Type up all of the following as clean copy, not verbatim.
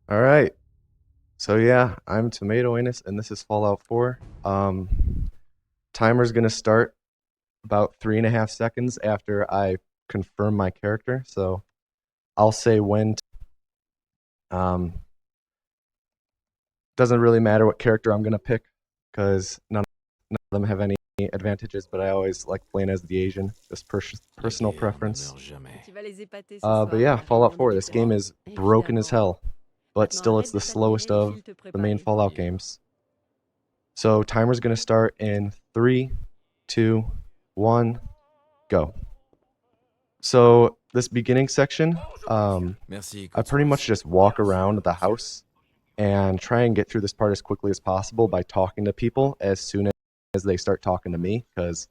All right. So yeah, I'm Tomatoanus, and this is Fallout 4. Timer's gonna start about 3.5 seconds after I confirm my character. So I'll say when. Um, doesn't really matter what character I'm gonna pick, because none of them have any advantages. But I always like playing as the Asian, just La personal guerre ne preference. meurt jamais. Tu vas les épater ce But soir en yeah, leur Fallout filmant des 4. This game vidéos. is broken as Évidemment. hell, but Maintenant, still it's arrête de the slowest t'admirer et of file te the main préparer. Fallout games. So timer's gonna start in 3, 2, 1, go. So this beginning section, Merci, I pretty much Codsworth. just walk around the house and try and get through this part as quickly as possible by talking to people as soon as they start talking to me, because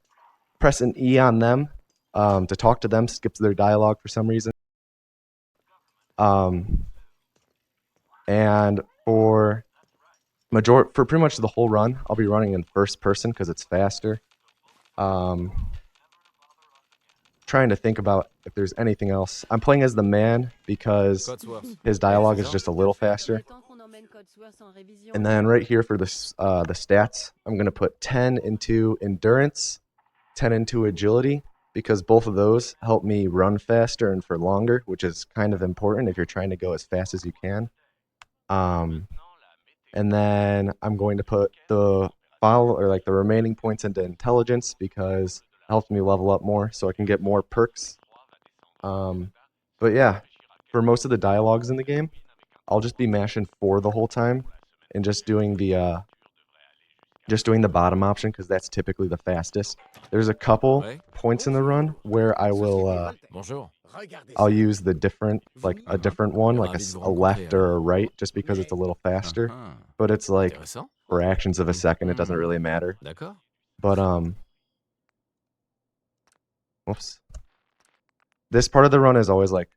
pressing E on them to talk to them skips their dialogue for some reason. Um, and for pretty much the whole run, I'll be running in first person because it's faster. Um, trying to think about if there's anything else. I'm playing as the man because Codsworth. his dialogue C'est is ça? just a little Il faster. est temps qu'on emmène Codsworth en révision. And then right here for the stats, I'm going to put 10 into endurance, 10 into agility, because both of those help me run faster and for longer, which is kind of important if you're trying to go as fast as you can. And then I'm going to put the remaining points into intelligence because it helps me level up more so I can get more perks. But yeah, for most of the dialogues in the game, I'll just be mashing 4 the whole time and just doing the bottom option because that's typically the fastest. There's a couple Ouais. points in the run where Bonjour. I'll use a different one, like Ravi de vous a rencontrer, left or a alors. right, just because it's a little faster. Uh-huh. But it's like Intéressant. fractions of a second. It doesn't Hmm. really matter. D'accord. But whoops. This part of the run is always like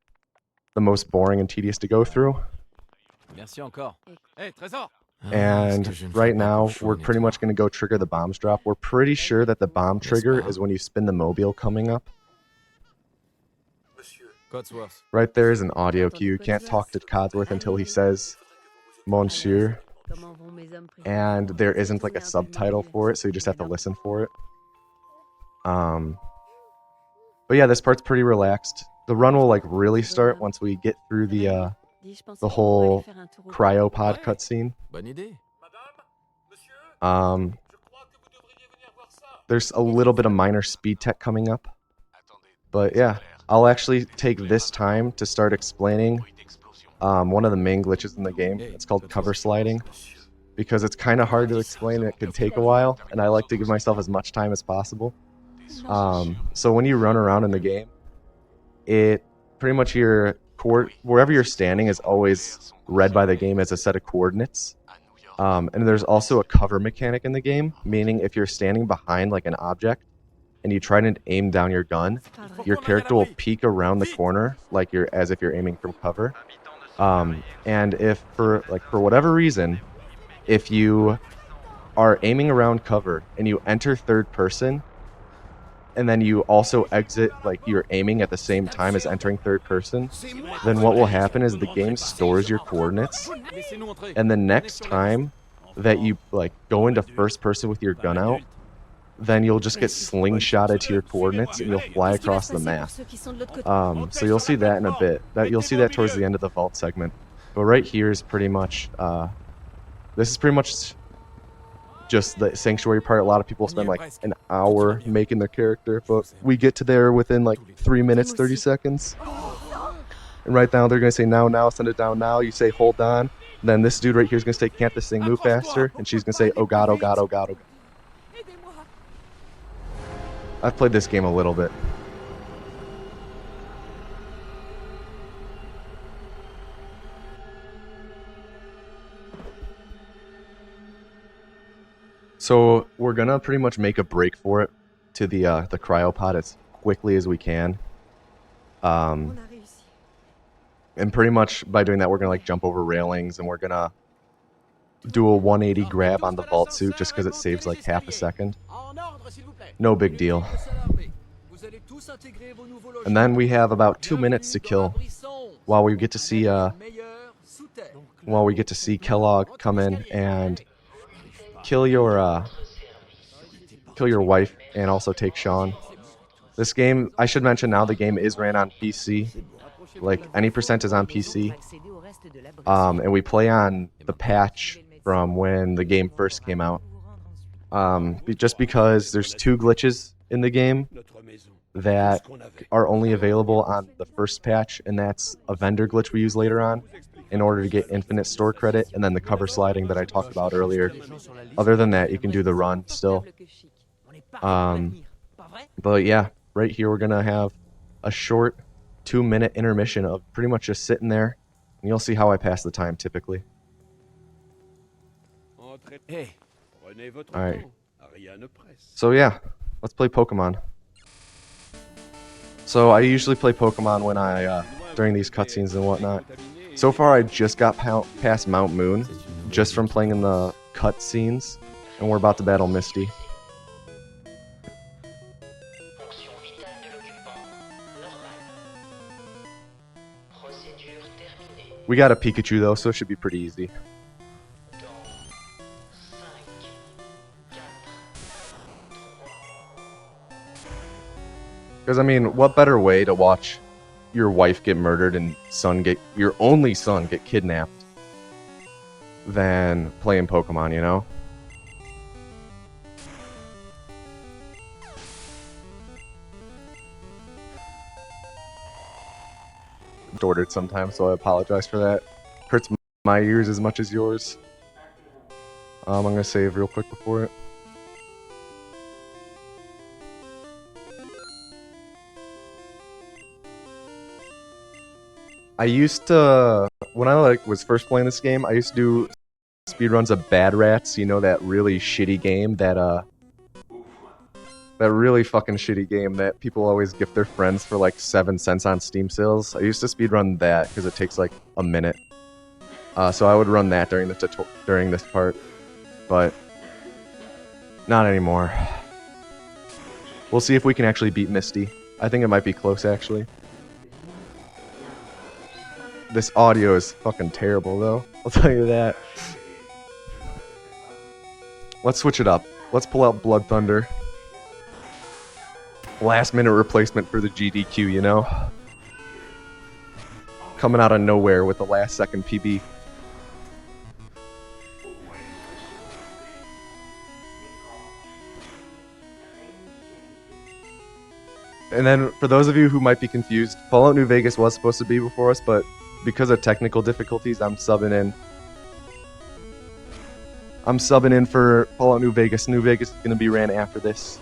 the most boring and tedious to go through. Merci encore. Hey, Trésor! And right now, we're pretty much going to go trigger the bombs drop. We're pretty sure that the bomb trigger is when you spin the mobile coming up. Codsworth. Right there is an audio Entendu, cue. You can't Codsworth? talk to Codsworth until he Allez. says Monsieur, Comment vont mes hommes préférés? and there isn't like a Tourner un peu le subtitle mobile. for it, so you just have to Maintenant. listen for it. But yeah, this part's pretty relaxed. The run will like really start once we get through the Dis, je pensais the qu'on pourrait aller whole faire un tour au cryopod Ouais. cutscene. Bonne idée. There's a little bit of minor speed tech coming up. But yeah, I'll actually take this time to start explaining one of the main glitches in the game. It's called cover sliding, because it's kind of hard to explain and it could take a while, and I like to give myself as much time as possible. So when you run around in the game, it pretty much wherever you're standing is always read by the game as a set of coordinates. And there's also a cover mechanic in the game, meaning if you're standing behind like an object and you try to aim down your gun, your character will peek around the corner as if you're aiming from cover. And if for whatever reason, if you are aiming around cover and you enter third person, and then you also exit, like you're aiming at the same time as entering third person, then what will happen is the game stores your coordinates, and the next time that you like go into first person with your gun out, then you'll just get slingshotted to your coordinates and you'll fly across the map. So you'll see that in a bit. You'll see that towards the end of the vault segment. But right here is pretty much this is pretty much just the sanctuary part. A lot of people spend like an hour making their character, but we get to there within like 3 minutes 30 seconds. And right now they're gonna say now, send it down now. You say hold on. Then this dude right here is gonna say, can't this thing move faster? And she's gonna say, oh god, oh god, oh god, oh god. I've played this game a little bit. So we're gonna pretty much make a break for it to the cryopod as quickly as we can. And pretty much by doing that, we're gonna like jump over railings and we're gonna do a 180 grab on the vault suit just because it saves like half a second. No big deal. And then we have about 2 minutes to kill while we get to see well, we get to see Kellogg come in and kill your wife and also take Sean. This game, I should mention now, the game is ran on PC. Like, any percent is on PC. And we play on the patch from when the game first came out. Just because there's 2 glitches in the game that are only available on the first patch, and that's a vendor glitch we use later on in order to get infinite store credit, and then the cover sliding that I talked about earlier. Other than that, you can do the run still. But yeah, right here we're gonna have a short 2-minute intermission of pretty much just sitting there, and you'll see how I pass the time typically. Hey. Alright. So yeah, let's play Pokemon. So I usually play Pokemon when I during these cutscenes and whatnot. So far I just got past Mount Moon just from playing in the cutscenes, and we're about to battle Misty. We got a Pikachu though, so it should be pretty easy. Because I mean, what better way to watch your wife get murdered and your only son get kidnapped than playing Pokemon, you know? Distorted sometimes, so I apologize for that. Hurts my ears as much as yours. I'm gonna save real quick before it. I used to, when I was first playing this game, I used to do speedruns of Bad Rats, you know, that really shitty game that really fucking shitty game that people always gift their friends for like 7 cents on Steam sales. I used to speedrun that because it takes like a minute. So I would run that during this part, but not anymore. We'll see if we can actually beat Misty. I think it might be close actually. This audio is fucking terrible though, I'll tell you that. Let's switch it up. Let's pull out Blood Thunder. Last minute replacement for the GDQ, you know? Coming out of nowhere with the last second PB. And then, for those of you who might be confused, Fallout New Vegas was supposed to be before us, but because of technical difficulties, I'm subbing in. I'm subbing in for Fallout New Vegas. New Vegas is going to be ran after this.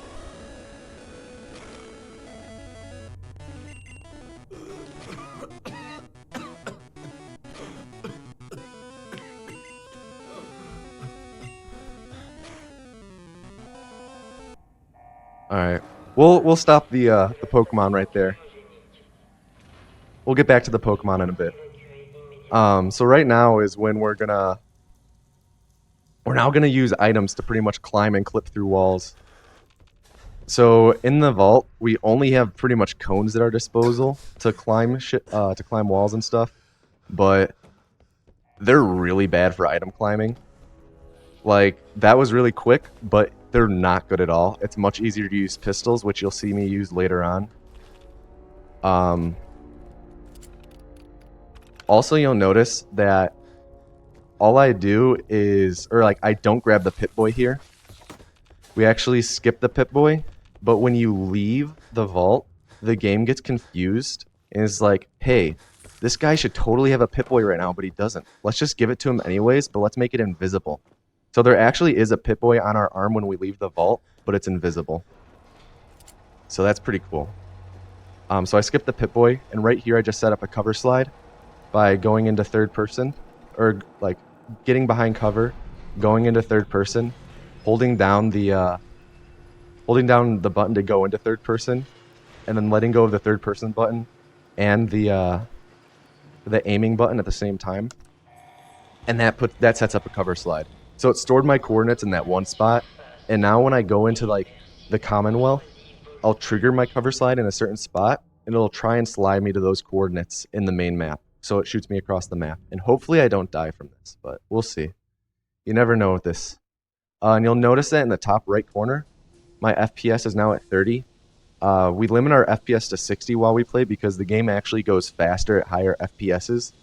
Alright. We'll stop the Pokemon right there. We'll get back to the Pokemon in a bit. So right now is when we're now gonna use items to pretty much climb and clip through walls. So in the vault, we only have pretty much cones at our disposal to climb walls and stuff, but they're really bad for item climbing. Like, that was really quick, but they're not good at all. It's much easier to use pistols, which you'll see me use later on. Also, you'll notice that all I do is, I don't grab the Pip-Boy here. We actually skip the Pip-Boy, but when you leave the vault, the game gets confused and is like, hey, this guy should totally have a Pip-Boy right now, but he doesn't. Let's just give it to him anyways, but let's make it invisible. So there actually is a Pip-Boy on our arm when we leave the vault, but it's invisible. So that's pretty cool. So I skipped the Pip-Boy, and right here I just set up a cover slide by going into third person, or like getting behind cover, going into third person, holding down the button to go into third person, and then letting go of the third person button and the aiming button at the same time, and that sets up a cover slide. So it stored my coordinates in that one spot, and now when I go into like the Commonwealth, I'll trigger my cover slide in a certain spot, and it'll try and slide me to those coordinates in the main map. so it shoots me across the map. And hopefully I don't die from this, but we'll see. You never know with this. And you'll notice that in the top right corner, my FPS is now at 30. We limit our FPS to 60 while we play because the game actually goes faster at higher FPSs.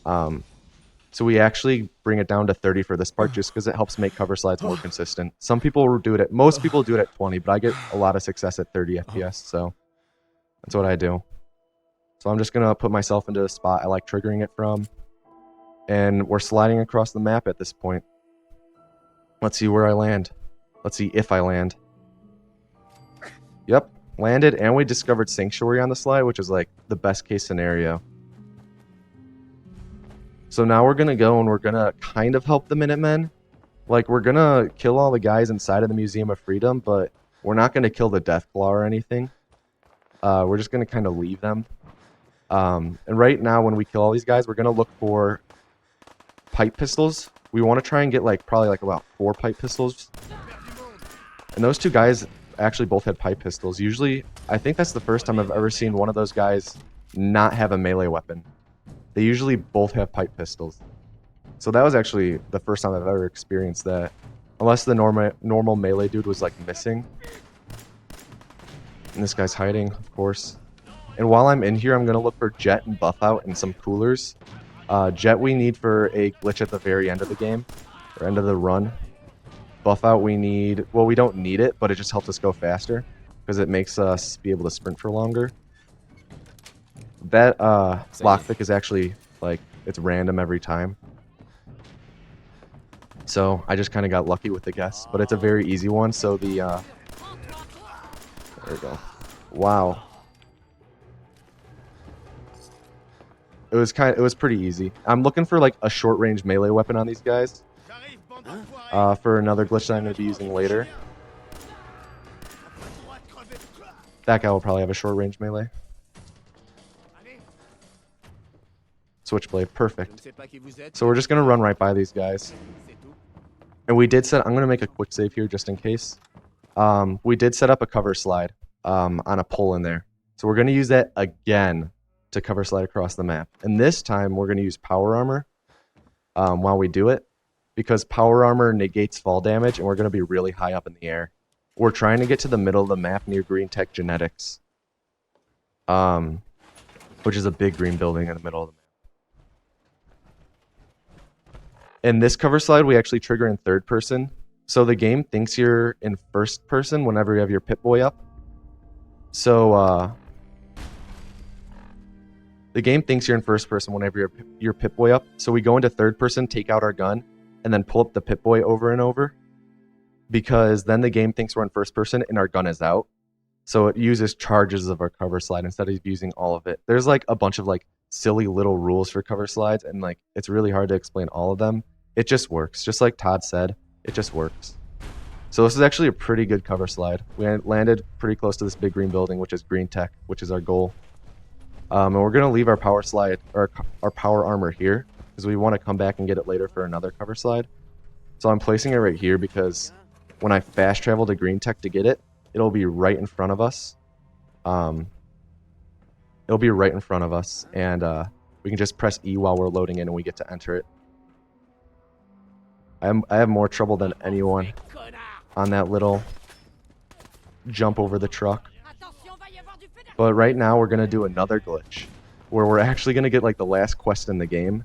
So we actually bring it down to 30 for this part just because it helps make cover slides more consistent. Some people will do it at, most people do it at 20, but I get a lot of success at 30 FPS, so that's what I do. So I'm just going to put myself into a spot I like triggering it from. And we're sliding across the map at this point. Let's see where I land. Let's see if I land. Yep, landed, and we discovered Sanctuary on the slide, which is like the best case scenario. So now we're going to go and we're going to kind of help the Minutemen. Like, we're going to kill all the guys inside of the Museum of Freedom, but we're not going to kill the Deathclaw or anything. We're just going to kind of leave them. And right now, when we kill all these guys, we're going to look for pipe pistols. We want to try and get like probably like about 4 pipe pistols. And those 2 guys actually both had pipe pistols. Usually, I think that's the first time I've ever seen one of those guys not have a melee weapon. They usually both have pipe pistols. So that was actually the first time I've ever experienced that. Unless the normal melee dude was like missing. And this guy's hiding, of course. And while I'm in here, I'm going to look for Jet and Buff Out and some coolers. Jet we need for a glitch at the very end of the game. Or end of the run. Buff Out we need... Well, we don't need it, but it just helps us go faster. Because it makes us be able to sprint for longer. That lockpick is actually, like, it's random every time. So I just kind of got lucky with the guess. But it's a very easy one, so the... There we go. Wow. It was pretty easy. I'm looking for like a short range melee weapon on these guys. For another glitch that I'm going to be using later. That guy will probably have a short range melee. Switchblade, perfect. So we're just going to run right by these guys. And we did set, I'm going to make a quick save here just in case. We did set up a cover slide on a pole in there. So we're going to use that again to cover slide across the map. And this time we're going to use power armor while we do it. Because power armor negates fall damage and we're going to be really high up in the air. We're trying to get to the middle of the map near Green Tech Genetics. Which is a big green building in the middle of the map. In this cover slide, we actually trigger in third person. So the game thinks you're in first person whenever you have your Pip-Boy up. So, the game thinks you're in first person whenever your Pip-Boy up. So we go into third person, take out our gun, and then pull up the Pip-Boy over and over. Because then the game thinks we're in first person and our gun is out. So it uses charges of our cover slide instead of using all of it. There's like a bunch of like silly little rules for cover slides, and like it's really hard to explain all of them. It just works. Just like Todd said, it just works. So this is actually a pretty good cover slide. We landed pretty close to this big green building, which is Green Tech, which is our goal. And we're going to leave our power slide, or our power armor here, because we want to come back and get it later for another cover slide. So I'm placing it right here because when I fast travel to Green Tech to get it, it'll be right in front of us. It'll be right in front of us, and we can just press E while we're loading in and we get to enter it. I have more trouble than anyone on that little jump over the truck. But right now we're going to do another glitch where we're actually going to get like the last quest in the game.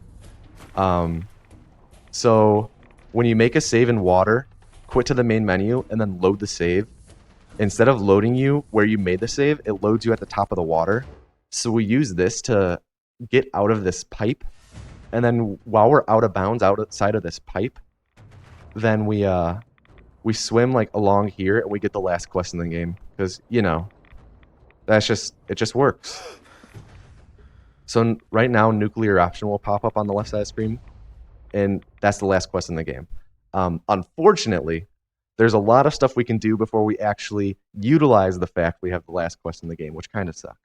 So when you make a save in water, quit to the main menu and then load the save. Instead of loading you where you made the save, it loads you at the top of the water. So we use this to get out of this pipe. And then while we're out of bounds outside of this pipe, then we swim like along here and we get the last quest in the game. Because, you know, it just works. So right now, nuclear option will pop up on the left side of the screen. And that's the last quest in the game. Unfortunately, there's a lot of stuff we can do before we actually utilize the fact we have the last quest in the game, which kind of sucks.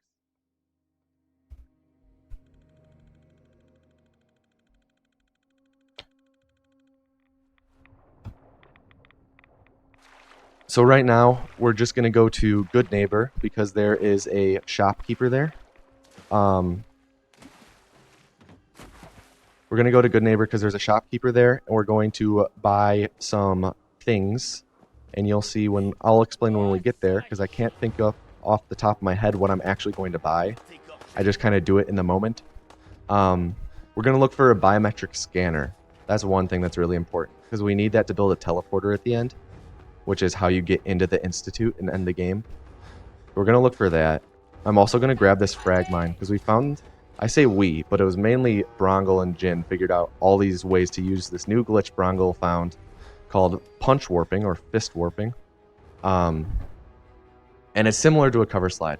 So right now, we're just going to go to Good Neighbor because there is a shopkeeper there. We're going to go to Good Neighbor because there's a shopkeeper there, and we're going to buy some things. And you'll see when I'll explain when we get there, because I can't think of off the top of my head what I'm actually going to buy. I just kind of do it in the moment. We're going to look for a biometric scanner. That's one thing that's really important, because we need that to build a teleporter at the end, which is how you get into the Institute and end the game. We're going to look for that. I'm also going to grab this frag mine, because we found, I say we, but it was mainly Brongle and Jin figured out all these ways to use this new glitch Brongle found called punch warping or fist warping. And it's similar to a cover slide.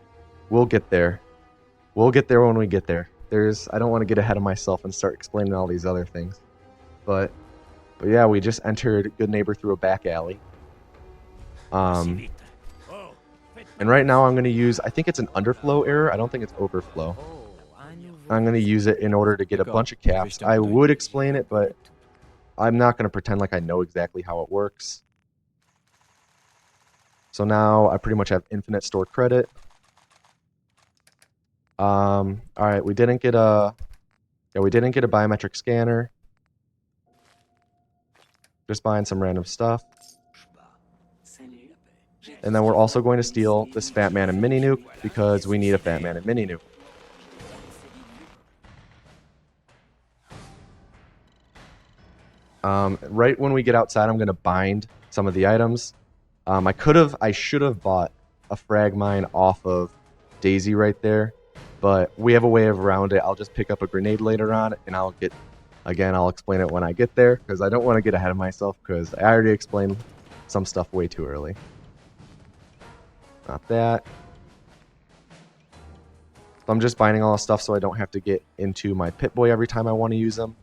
We'll get there. We'll get there when we get there. I don't want to get ahead of myself and start explaining all these other things. But yeah, we just entered Good Neighbor through a back alley. And right now I'm going to use, I think it's an underflow error. I don't think it's overflow. I'm going to use it in order to get a bunch of caps. I would explain it, but I'm not going to pretend like I know exactly how it works. So now I pretty much have infinite stored credit. Alright, we didn't get a biometric scanner. Just buying some random stuff. And then we're also going to steal this Fat Man and Mini Nuke because we need a Fat Man and Mini Nuke. Right when we get outside, I'm going to bind some of the items. I should have bought a frag mine off of Daisy right there, but we have a way around it. I'll just pick up a grenade later on, and I'll explain it when I get there, because I don't want to get ahead of myself, because I already explained some stuff way too early. Not that. So I'm just binding all the stuff so I don't have to get into my Pip-Boy every time I want to use them.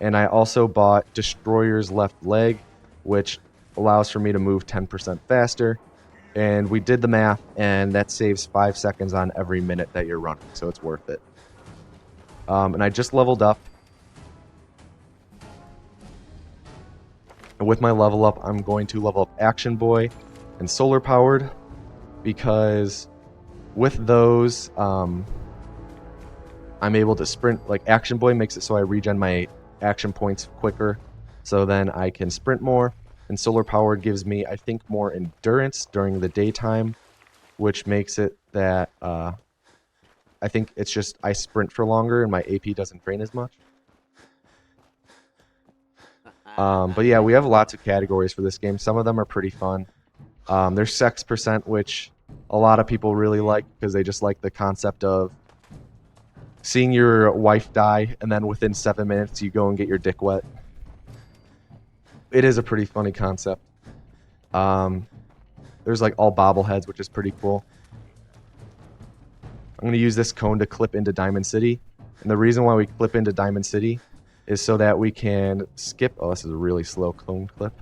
And I also bought Destroyer's left leg, which allows for me to move 10% faster. And we did the math, and that saves 5 seconds on every minute that you're running, so it's worth it. And I just leveled up. And with my level up, I'm going to level up Action Boy and Solar Powered, because with those, I'm able to sprint. Like, Action Boy makes it so I regen my action points quicker, so then I can sprint more. And Solar Powered gives me, I think, more endurance during the daytime, which makes it that I think it's just I sprint for longer and my AP doesn't drain as much. But yeah, we have lots of categories for this game. Some of them are pretty fun. There's Sex Percent, which a lot of people really like because they just like the concept of seeing your wife die and then within 7 minutes you go and get your dick wet. It is a pretty funny concept. There's like all bobbleheads, which is pretty cool. I'm going to use this cone to clip into Diamond City. And the reason why we clip into Diamond City is so that we can skip... Oh, this is a really slow cone clip.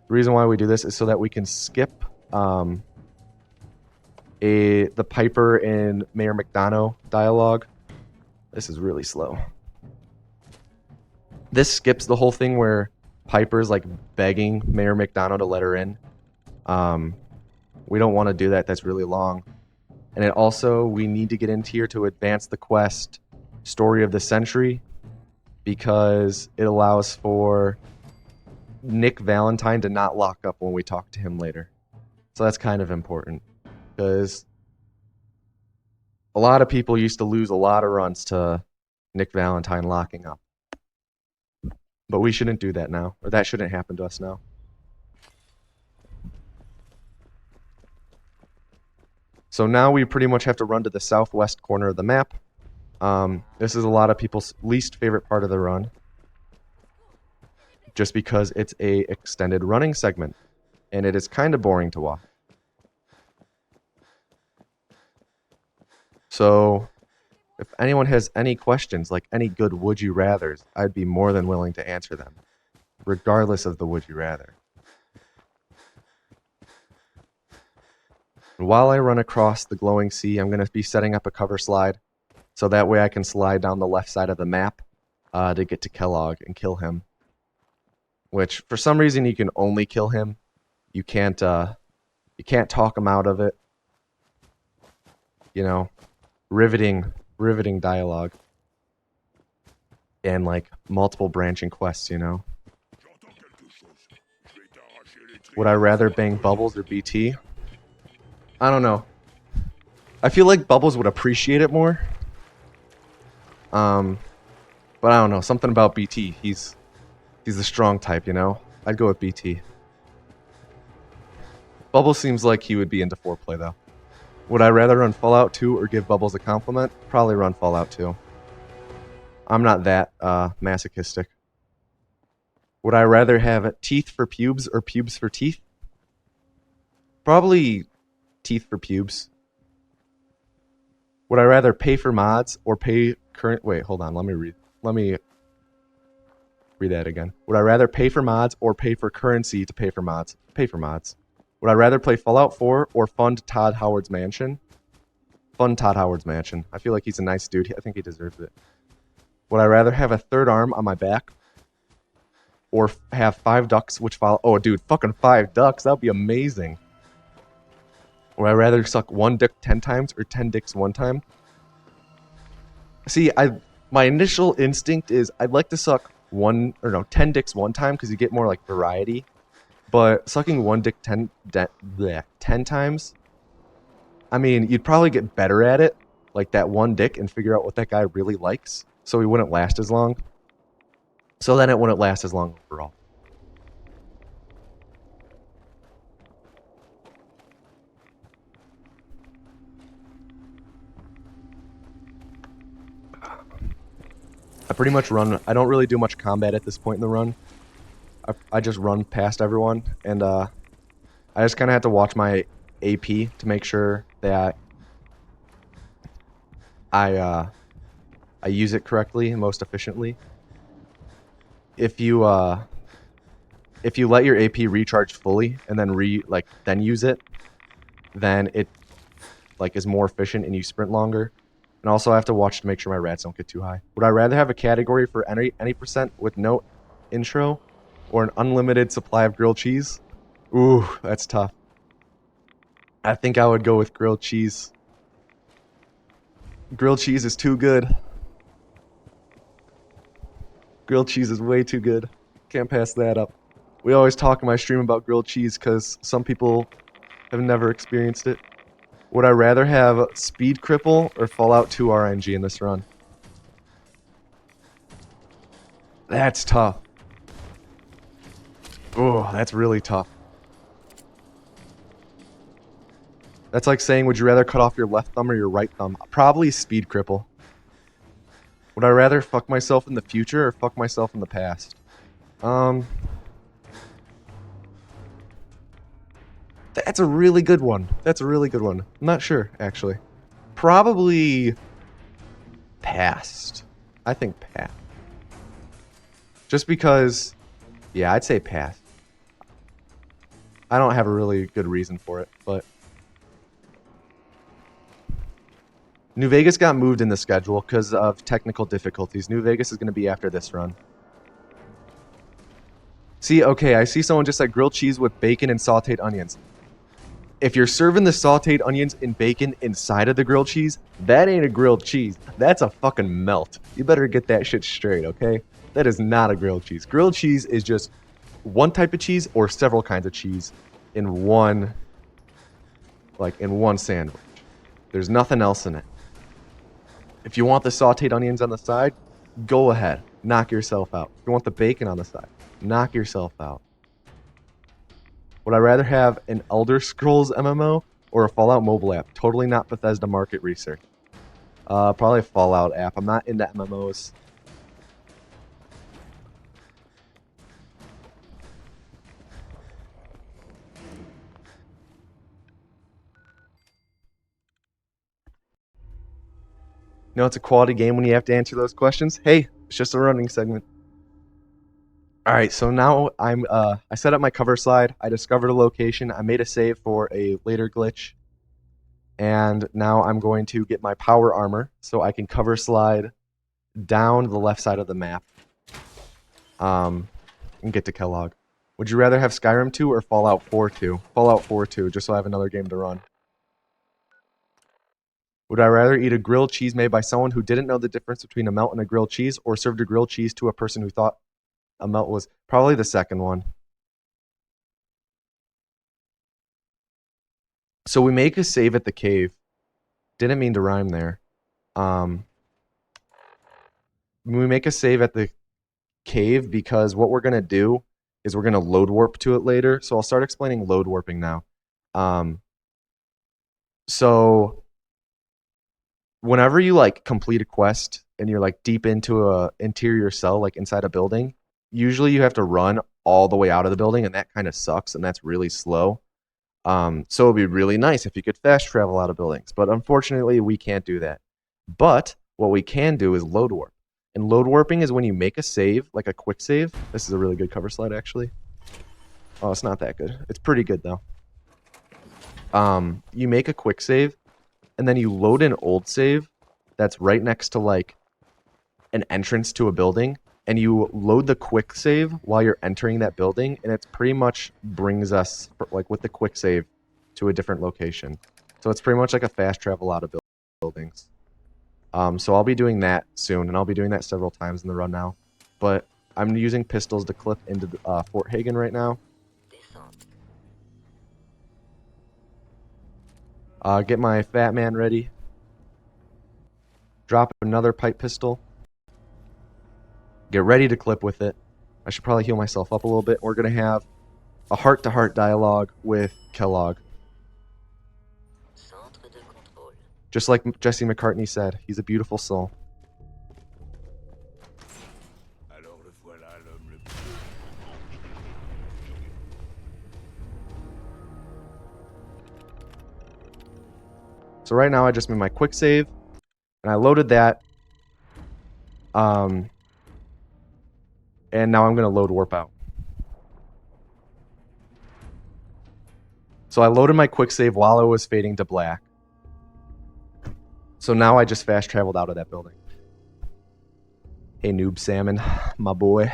The reason why we do this is so that we can skip the Piper and Mayor McDonough dialogue. This is really slow. This skips the whole thing where Piper's like begging Mayor McDonough to let her in. We don't want to do that. That's really long. And it also, we need to get into here to advance the quest Story of the Century, because it allows for Nick Valentine to not lock up when we talk to him later. So that's kind of important, because a lot of people used to lose a lot of runs to Nick Valentine locking up. But we shouldn't do that now, or that shouldn't happen to us now. So now we pretty much have to run to the southwest corner of the map. This is a lot of people's least favorite part of the run, just because it's a extended running segment, and it is kind of boring to watch. So if anyone has any questions, like any good would you rathers, I'd be more than willing to answer them, regardless of the would you rather. While I run across the glowing sea, I'm going to be setting up a cover slide, so that way I can slide down the left side of the map to get to Kellogg and kill him. Which, for some reason, you can only kill him. You can't talk him out of it. You know, riveting dialogue. and like multiple branching quests, you know. Would I rather bang Bubbles or BT? I don't know. I feel like Bubbles would appreciate it more. But I don't know, something about BT. He's the strong type, you know. I'd go with BT. Bubbles seems like he would be into foreplay though. Would I rather run Fallout 2 or give Bubbles a compliment? Probably run Fallout 2. I'm not that masochistic. Would I rather have teeth for pubes or pubes for teeth? Probably teeth for pubes. Would I rather pay for mods or pay current... Wait, hold on. Let me read that again. Would I rather pay for mods or pay for currency to pay for mods? Pay for mods. Would I rather play Fallout 4 or fund Todd Howard's Mansion? Fund Todd Howard's Mansion. I feel like he's a nice dude. I think he deserves it. Would I rather have a third arm on my back or have 5 ducks which follow... Oh, dude, fucking 5 ducks. That would be amazing. Would I rather suck 1 dick 10 times or 10 dicks 1 time? See, my initial instinct is I'd like to suck 10 dicks 1 time because you get more like variety. But sucking 1 dick 10 times, I mean, you'd probably get better at it, like that 1 dick, and figure out what that guy really likes, so he wouldn't last as long. So then it wouldn't last as long overall. I pretty much run. I don't really do much combat at this point in the run. I just run past everyone, and I just kind of have to watch my AP to make sure that I use it correctly and most efficiently. If you let your AP recharge fully and then then use it, then it is more efficient and you sprint longer. And also I have to watch to make sure my rats don't get too high. Would I rather have a category for any percent with no intro or an unlimited supply of grilled cheese? Ooh, that's tough. I think I would go with grilled cheese. Grilled cheese is too good. Grilled cheese is way too good. Can't pass that up. We always talk in my stream about grilled cheese because some people have never experienced it. Would I rather have Speed Cripple or Fallout 2 RNG in this run? That's tough. Oh, that's really tough. That's like saying, would you rather cut off your left thumb or your right thumb? Probably Speed Cripple. Would I rather fuck myself in the future or fuck myself in the past? That's a really good one. That's a really good one. I'm not sure, actually. Probably past. I think past. Just because, yeah, I'd say past. I don't have a really good reason for it, but New Vegas got moved in the schedule because of technical difficulties. New Vegas is going to be after this run. See, okay, I see someone just said grilled cheese with bacon and sauteed onions. If you're serving the sauteed onions and bacon inside of the grilled cheese, that ain't a grilled cheese. That's a fucking melt. You better get that shit straight, okay? That is not a grilled cheese. Grilled cheese is just one type of cheese or several kinds of cheese in one sandwich. There's nothing else in it. If you want the sauteed onions on the side, go ahead. Knock yourself out. If you want the bacon on the side, knock yourself out. Would I rather have an Elder Scrolls MMO or a Fallout mobile app? Totally not Bethesda market research. Probably a Fallout app. I'm not into MMOs. You know, it's a quality game when you have to answer those questions. Hey, it's just a running segment. All right, so now I set up my cover slide. I discovered a location. I made a save for a later glitch. And now I'm going to get my power armor so I can cover slide down the left side of the map. And get to Kellogg. Would you rather have Skyrim 2 or Fallout 4 2? Fallout 4 2, just so I have another game to run. Would I rather eat a grilled cheese made by someone who didn't know the difference between a melt and a grilled cheese, or served a grilled cheese to a person who thought a melt was? Probably the second one. So we make a save at the cave. Didn't mean to rhyme there. We make a save at the cave because what we're going to do is we're going to load warp to it later. So I'll start explaining load warping now. So whenever you like complete a quest and you're like deep into a interior cell, like inside a building, usually you have to run all the way out of the building, and that kind of sucks, and that's really slow. So it'd be really nice if you could fast travel out of buildings, but unfortunately we can't do that. But what we can do is load warp. And load warping is when you make a save, like a quick save. This is a really good cover slide, actually. Oh, it's not that good. It's pretty good, though. You make a quick save, and then you load an old save that's right next to, like, an entrance to a building, and you load the quick save while you're entering that building, and it pretty much brings us, like, with the quick save to a different location. So it's pretty much like a fast travel out of buildings. So I'll be doing that soon, and I'll be doing that several times in the run now. But I'm using pistols to clip into the, Fort Hagen right now. Get my fat man ready. Drop another pipe pistol. Get ready to clip with it. I should probably heal myself up a little bit. We're going to have a heart-to-heart dialogue with Kellogg. Just like Jesse McCartney said, he's a beautiful soul. So right now I just made my quick save, and I loaded that. And now I'm going to load warp out. So I loaded my quick save while it was fading to black. So now I just fast traveled out of that building. Hey, Noob Salmon, my boy.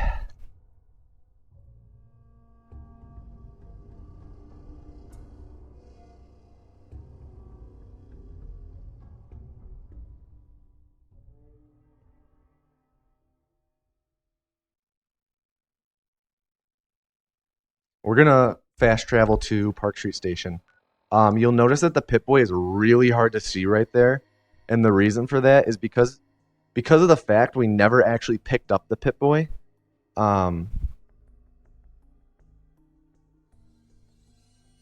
We're going to fast travel to Park Street Station. You'll notice that the Pip-Boy is really hard to see right there. And the reason for that is because of the fact we never actually picked up the Pip-Boy.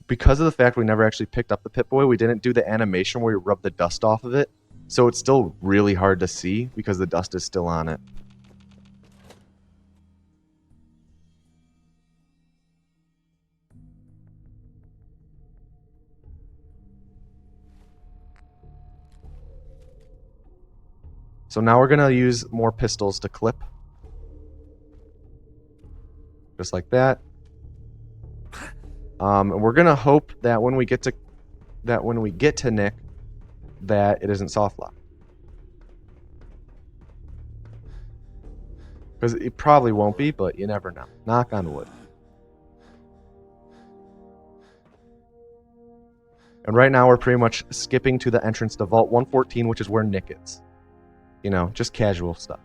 Because of the fact we never actually picked up the Pip-Boy, we didn't do the animation where we rub the dust off of it. So it's still really hard to see because the dust is still on it. So now we're going to use more pistols to clip. Just like that. And we're going to hope that when we get to Nick, that it isn't soft lock. Because it probably won't be, but you never know. Knock on wood. And right now we're pretty much skipping to the entrance to Vault 114, which is where Nick is. You know, just casual stuff.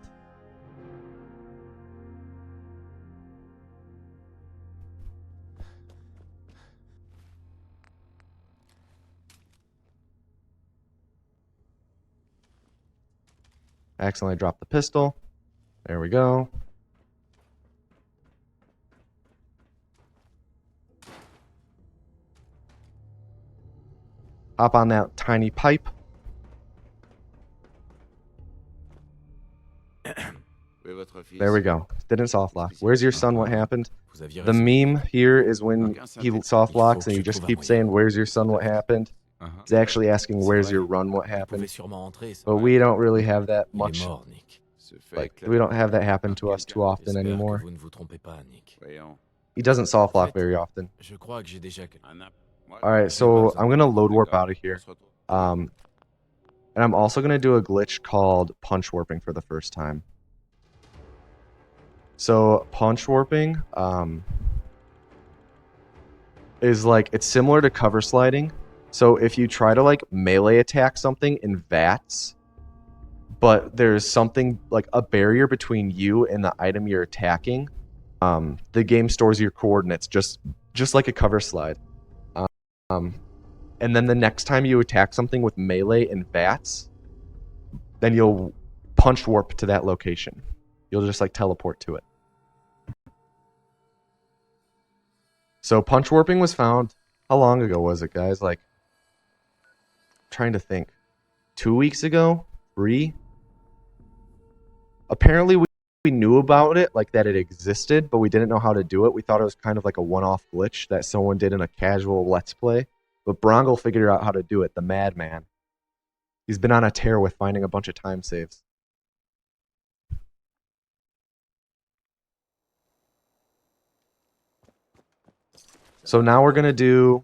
I accidentally dropped the pistol. There we go. Hop on that tiny pipe. There we go. Didn't soft lock. Where's your son? What happened? The meme here is when he soft locks and you just keep saying, "Where's your son? What happened?" He's actually asking, "Where's your run? What happened?" But we don't really have that much. Like, we don't have that happen to us too often anymore. He doesn't soft lock very often. Alright, so I'm going to load warp out of here. And I'm also going to do a glitch called punch warping for the first time. So punch warping is like, it's similar to cover sliding, So if you try to like melee attack something in VATS, but there's something like a barrier between you and the item you're attacking, the game stores your coordinates just like a cover slide. And then the next time you attack something with melee and VATS, then you'll punch warp to that location. You'll just like teleport to it. So punch warping was found. How long ago was it, guys? Like, trying to think. 2 weeks ago? 3? Apparently we knew about it, like that it existed, but we didn't know how to do it. We thought it was kind of like a one-off glitch that someone did in a casual Let's Play. But Brongle figured out how to do it, the madman. He's been on a tear with finding a bunch of time saves. So now we're going to do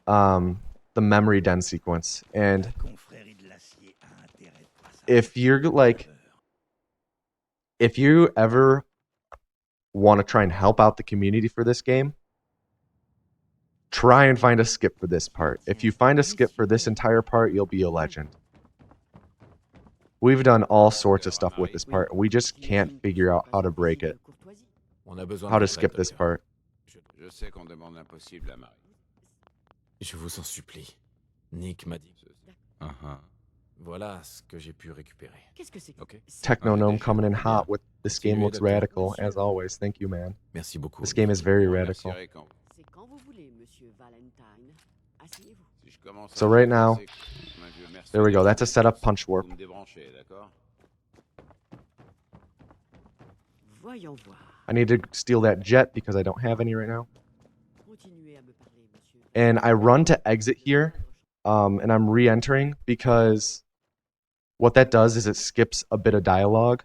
the memory den sequence. And if you're like, if you ever want to try and help out the community for this game, try and find a skip for this part. If you find a skip for this entire part, you'll be a legend. We've done all sorts of stuff with this part. We just can't figure out how to break it. How to skip this part. Je vous en supplie. Nick m'a dit. Voilà ce que j'ai pu récupérer. Okay. Techno-Gnome coming in hot with this game looks radical, as always. Thank you, man. Merci beaucoup. This game is very radical. So right now, there we go. That's a setup punch warp. I need to steal that jet because I don't have any right now. And I run to exit here, and I'm re-entering because what that does is it skips a bit of dialogue.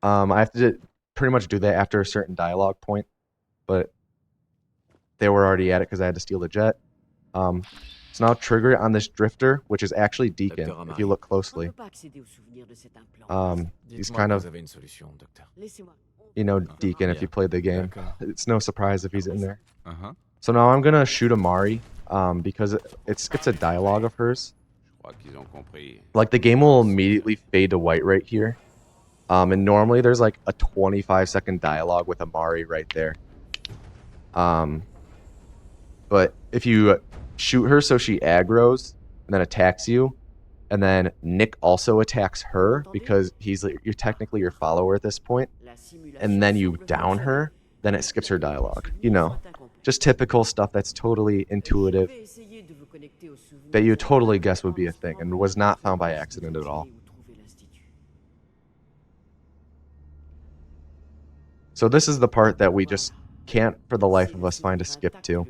I have to pretty much do that after a certain dialogue point, but they were already at it because I had to steal the jet. So now trigger it on this drifter, which is actually Deacon, if you look closely. He's kind of, you know, Deacon if you played the game. It's no surprise if he's in there. So now I'm going to shoot Amari because it skips a dialogue of hers. Like the game will immediately fade to white right here. And normally there's like a 25-second dialogue with Amari right there. But if you shoot her so she aggroes and then attacks you, and then Nick also attacks her because you're technically your follower at this point, and then you down her, then it skips her dialogue. You know, just typical stuff that's totally intuitive, that you totally guess would be a thing, and was not found by accident at all. So this is the part that we just can't, for the life of us, find a skip to.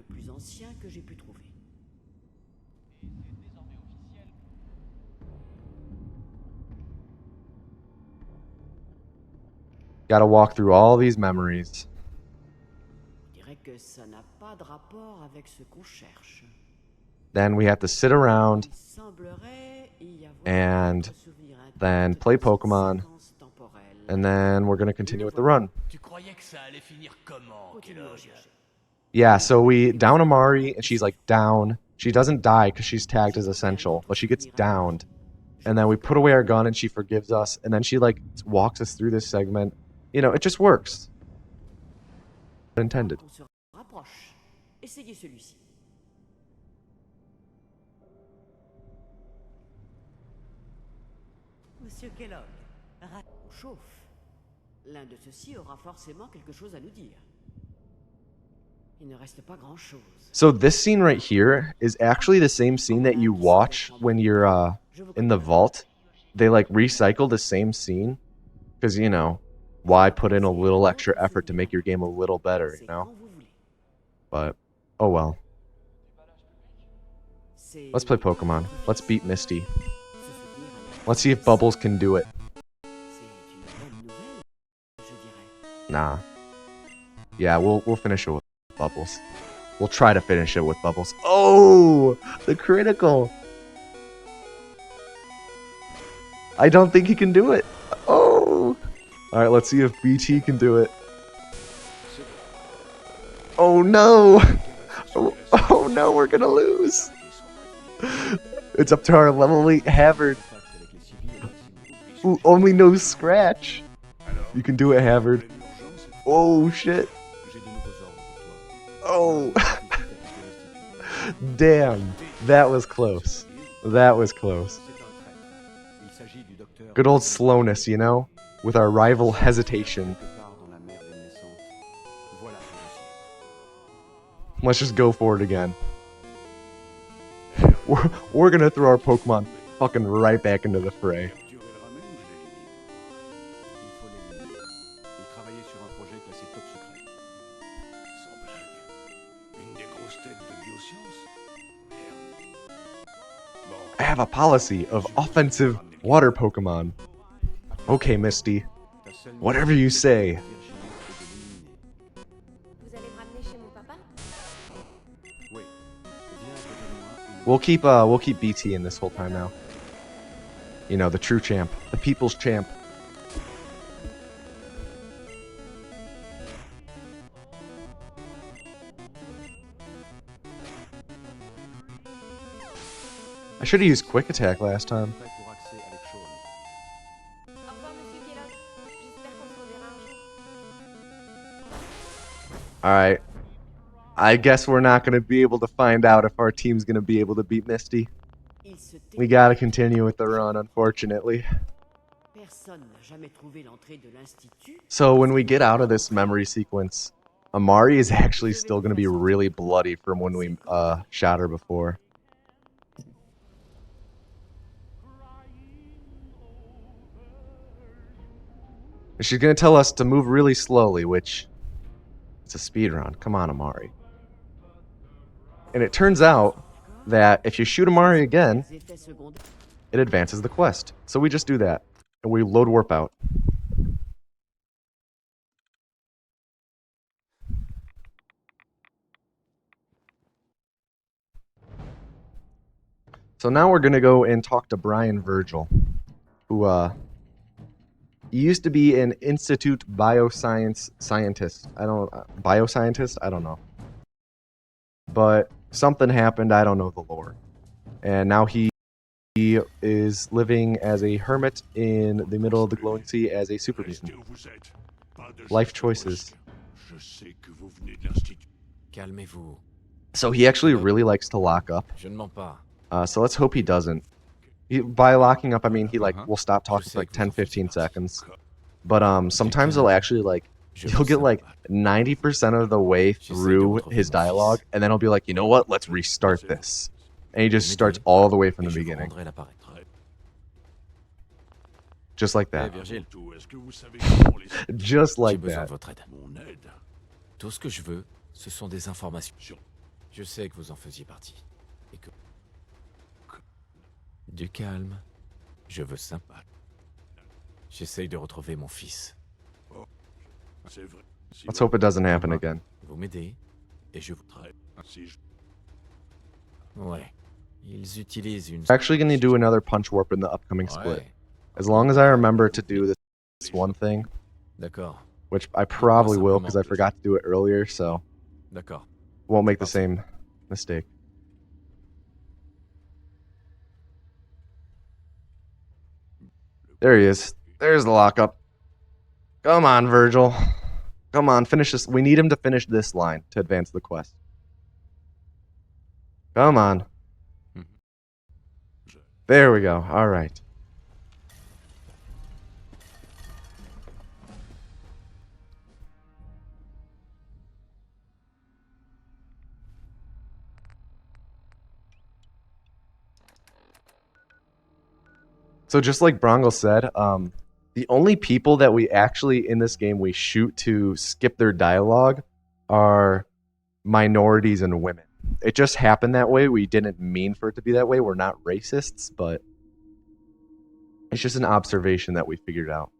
Gotta walk through all these memories. Then we have to sit around and then play Pokemon, and then we're gonna continue with the run. Yeah, so we down Amari, and she's like down. She doesn't die because she's tagged as essential, but she gets downed. And then we put away our gun, and she forgives us, and then she like walks us through this segment. You know, it just works. Intended. Monsieur Kellogg, on chauffe. L'un de ceux-ci aura forcément quelque chose à nous dire. Il ne reste pas grand-chose. So this scene right here is actually the same scene that you watch when you're in the vault. They like recycle the same scene because, you know, why put in a little extra effort to make your game a little better, you know? But, oh well. Let's play Pokemon. Let's beat Misty. Let's see if Bubbles can do it. Nah. Yeah, we'll finish it with Bubbles. We'll try to finish it with Bubbles. Oh! The critical! I don't think he can do it. Oh! Alright, let's see if BT can do it. Oh no! no, we're gonna lose. It's up to our level 8 Havard, who only knows Scratch. You can do it, Havard. Oh, shit. Oh. Damn. That was close. That was close. Good old slowness, you know? With our rival hesitation. Let's just go for it again. We're gonna throw our Pokemon fucking right back into the fray. I have a policy of offensive water Pokemon. Okay, Misty. Whatever you say. We'll keep BT in this whole time now. You know, the true champ, the people's champ. I should have used quick attack last time. Alright. I guess we're not going to be able to find out if our team's going to be able to beat Misty. We got to continue with the run, unfortunately. So when we get out of this memory sequence, Amari is actually still going to be really bloody from when we shot her before. She's going to tell us to move really slowly, which... it's a speed run. Come on, Amari. And it turns out that if you shoot Amari again, it advances the quest. So we just do that. And we load warp out. So now we're going to go and talk to Brian Virgil, who used to be an Institute bioscience scientist. Bioscientist? I don't know. But something happened, I don't know the lore. And now he is living as a hermit in the middle of the glowing sea as a super mutant. Life choices. So he actually really likes to lock up. So let's hope he doesn't. By locking up, I mean he will stop talking for like 10-15 seconds. But sometimes he'll actually he'll get like 90% of the way through his dialogue, and then he'll be like, you know what, let's restart this. And he just starts all the way from the beginning. Just like that. Just like that. Tout ce que je veux, ce sont des informations. Je sais que vous en faisiez partie. Et que... Du calme. Je veux ça. J'essaye de retrouver mon fils. Let's hope it doesn't happen again. Vous m'aidez et je vous traite. Ouais. Ils utilisent une... We're actually going to do another punch warp in the upcoming split. As long as I remember to do this one thing. D'accord. Which I probably will because I forgot to do it earlier, so D'accord. Won't make the same mistake. There he is. There's the lockup. Come on, Virgil. Come on, finish this. We need him to finish this line to advance the quest. Come on. There we go. All right. So just like Brongle said, the only people that we actually in this game we shoot to skip their dialogue are minorities and women. It just happened that way. We didn't mean for it to be that way. We're not racists, but it's just an observation that we figured out.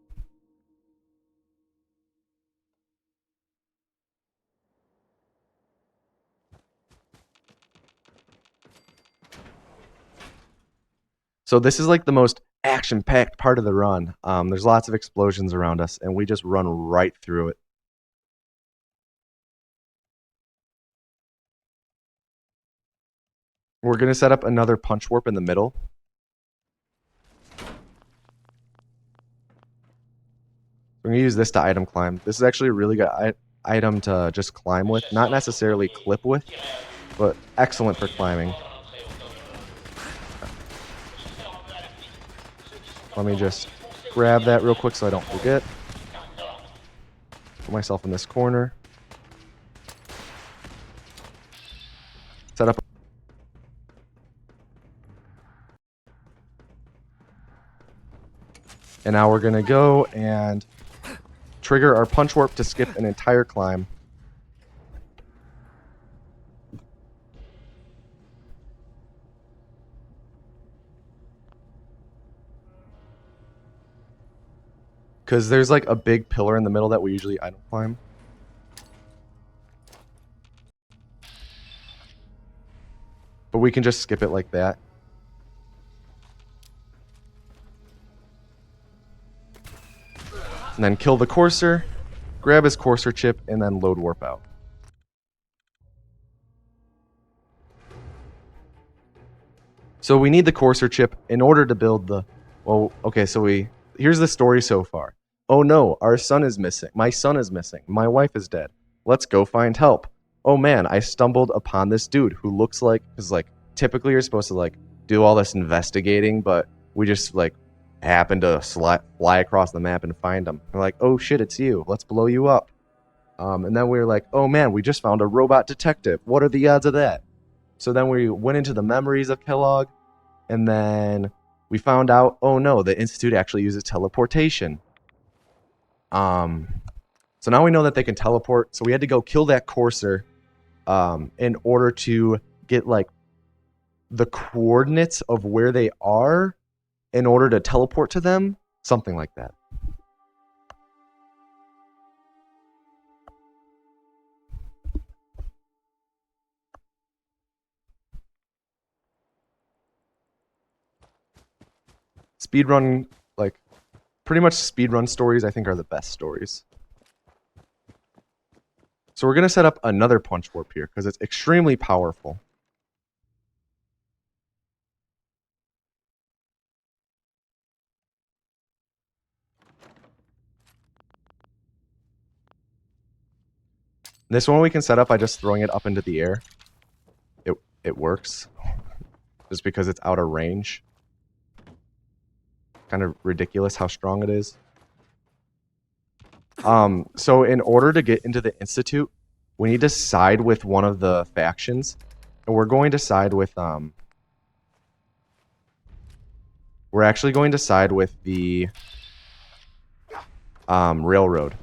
So this is like the most action-packed part of the run. There's lots of explosions around us, and we just run right through it. We're going to set up another punch warp in the middle. We're going to use this to item climb. This is actually a really good item to just climb with. Not necessarily clip with, but excellent for climbing. Let me just grab that real quick so I don't forget. Put myself in this corner. Set up. And now we're going to go and trigger our punch warp to skip an entire climb. Because there's like a big pillar in the middle that we usually item climb. But we can just skip it like that. And then kill the courser, grab his courser chip, and then load warp out. So we need the courser chip in order to build the... Well, okay, so here's the story so far. Oh no, our son is missing. My son is missing. My wife is dead. Let's go find help. Oh man, I stumbled upon this dude who looks like... Because like, typically you're supposed to like do all this investigating, but we just like happen to fly across the map and find him. We're like, oh shit, it's you. Let's blow you up. And then we were like, oh man, we just found a robot detective. What are the odds of that? So then we went into the memories of Kellogg, and then we found out, oh no, the Institute actually uses teleportation. So now we know that they can teleport. So we had to go kill that courser in order to get like the coordinates of where they are in order to teleport to them. Something like that. Speedrun, like, pretty much speedrun stories, I think, are the best stories. So we're going to set up another punch warp here, because it's extremely powerful. This one we can set up by just throwing it up into the air. It works, just because it's out of range. Kind of ridiculous how strong it is. So in order to get into the Institute, we need to side with one of the factions. And we're going to side with, we're actually going to side with the Railroad.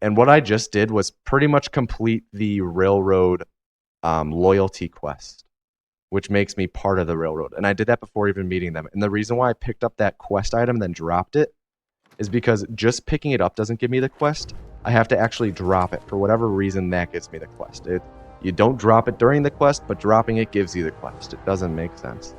And what I just did was pretty much complete the Railroad loyalty quest, which makes me part of the Railroad. And I did that before even meeting them. And the reason why I picked up that quest item and then dropped it is because just picking it up doesn't give me the quest. I have to actually drop it. For whatever reason, that gives me the quest. You don't drop it during the quest, but dropping it gives you the quest. It doesn't make sense.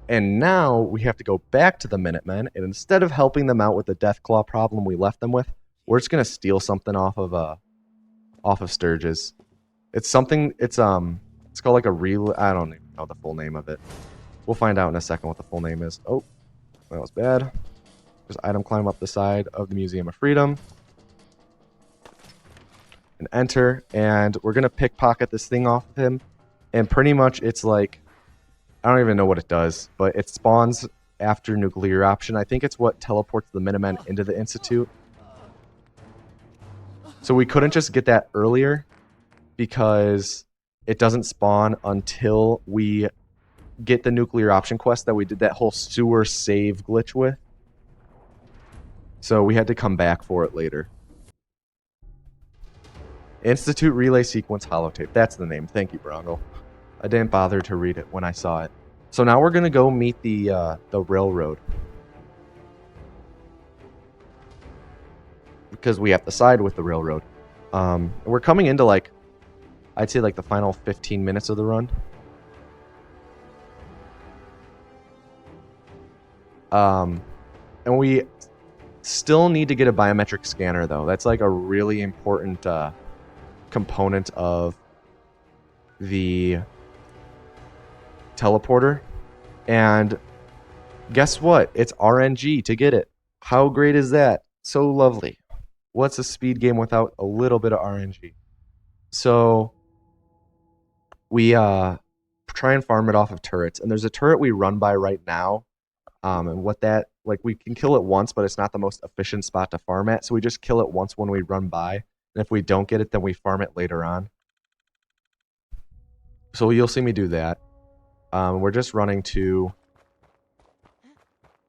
And now we have to go back to the Minutemen, and instead of helping them out with the Deathclaw problem we left them with, we're just gonna steal something off of Sturgis. It's something. It's called like a real. I don't even know the full name of it. We'll find out in a second what the full name is. Oh, that was bad. Just item climb up the side of the Museum of Freedom. And enter. And we're going to pickpocket this thing off of him. And pretty much it's like, I don't even know what it does, but it spawns after nuclear option. I think it's what teleports the Minutemen into the Institute. So we couldn't just get that earlier because it doesn't spawn until we get the nuclear option quest that we did that whole sewer save glitch with. So we had to come back for it later. Institute Relay Sequence Holotape. That's the name. Thank you, Brongo. I didn't bother to read it when I saw it. So now we're going to go meet the Railroad. Because we have to side with the Railroad. We're coming into like, I'd say like the final 15 minutes of the run. And we still need to get a biometric scanner though. That's like a really important component of the teleporter. And guess what? It's RNG to get it. How great is that? So lovely. What's a speed game without a little bit of RNG? So we try and farm it off of turrets. And there's a turret we run by right now. And what that, like, we can kill it once, but it's not the most efficient spot to farm at. So we just kill it once when we run by. And if we don't get it, then we farm it later on. So you'll see me do that. We're just running to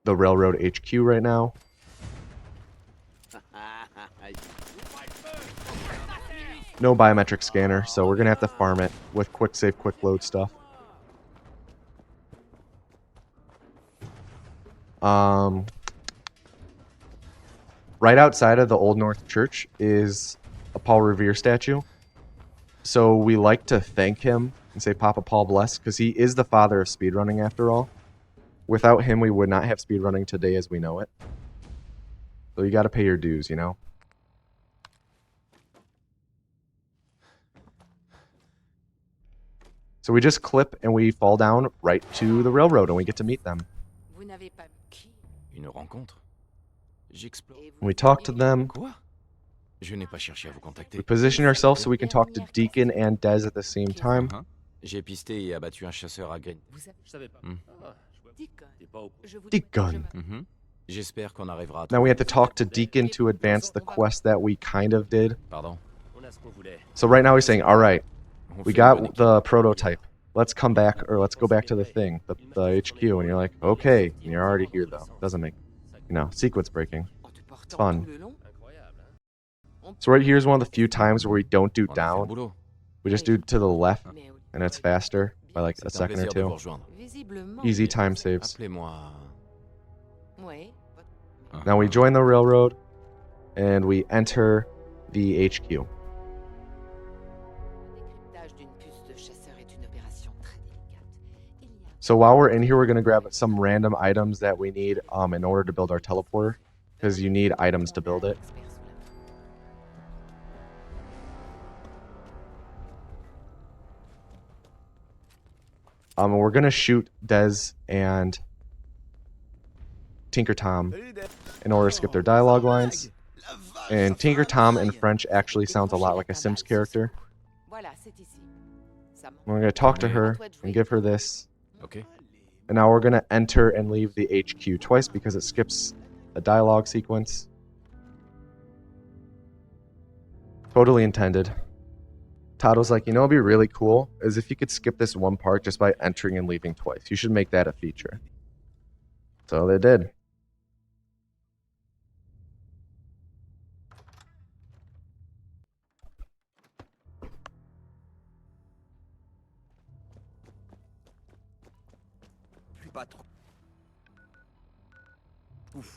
the railroad HQ right now. No biometric scanner, so we're gonna have to farm it with quick save, quick load stuff. Right outside of the Old North Church is a Paul Revere statue. So we like to thank him and say Papa Paul bless, because he is the father of speedrunning after all. Without him, we would not have speedrunning today as we know it. So you gotta pay your dues, you know? So we just clip and we fall down right to the railroad and we get to meet them. Une rencontre. J'explore. We talk to them. Quoi? Je n'ai pas cherché à vous contacter. We position ourselves so we can talk to Deacon and Dez at the same time. J'ai pisté et abattu un chasseur à graines. Je savais pas. Deacon. J'espère qu'on arrivera à Now we have to talk to Deacon to advance the quest that we kind of did. Pardon. So right now he's saying, all right, we got the prototype. Let's come back, or let's go back to the thing, the HQ. And you're like, okay. And you're already here, though. Doesn't make, you know, sequence breaking. It's fun. So right here is one of the few times where we don't do down. We just do to the left, and it's faster by like a second or two. Easy time saves. Now we join the railroad, and we enter the HQ. So while we're in here, we're going to grab some random items that we need in order to build our teleporter, because you need items to build it. We're going to shoot Dez and Tinker Tom in order to skip their dialogue lines. And Tinker Tom in French actually sounds a lot like a Sims character. We're going to talk to her and give her this. Okay. And now we're going to enter and leave the HQ twice because it skips a dialogue sequence. Totally intended. Todd was like, you know what would be really cool is if you could skip this one part just by entering and leaving twice. You should make that a feature. So they did.